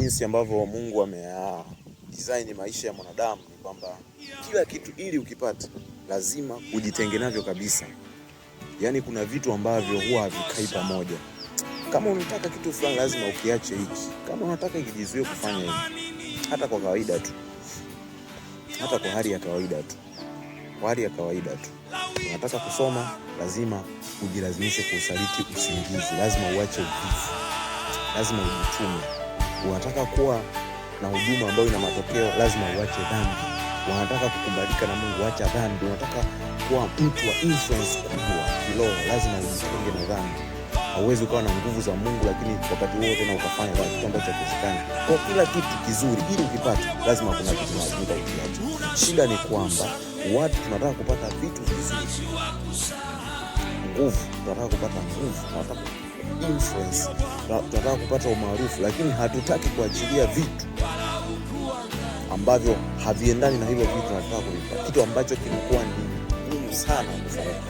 jinsi ambavyo Mungu design maisha ya mwanadamu ni kwamba kila kitu ili ukipate lazima ujitenge navyo kabisa. Yaani kuna vitu ambavyo huwa havikai pamoja. Kama unataka kitu fulani lazima ukiache hiki. Kama unataka kijizuie kufanya hivi. Hata kwa kawaida tu. Hata kwa hali ya kawaida tu. Kwa hali ya kawaida tu. Unataka kusoma, lazima ujilazimishe kuusaliti usingizi. Lazima uache uvivu. Lazima ujitume. Unataka kuwa na huduma ambayo ina matokeo, lazima uache dhambi. Unataka kukubalika na Mungu, acha dhambi. Unataka kuwa mtu wa influence kubwa kiroho, lazima ujitenge na dhambi. Hauwezi kuwa na nguvu za Mungu lakini wakati wote tena ukafanya kitu ambacho hakiwezekani. Kwa kila kitu kizuri ili ukipate, lazima kuna kitu lazima ukiache. Shida ni kwamba watu tunataka kupata vitu vizuri. Nguvu, tunataka kupata nguvu, tunataka influence, tunataka kupata umaarufu, lakini hatutaki kuachilia vitu ambavyo haviendani na hilo vitu tunataka kulipata, kitu ambacho kimekuwa ni ngumu sana kufanya.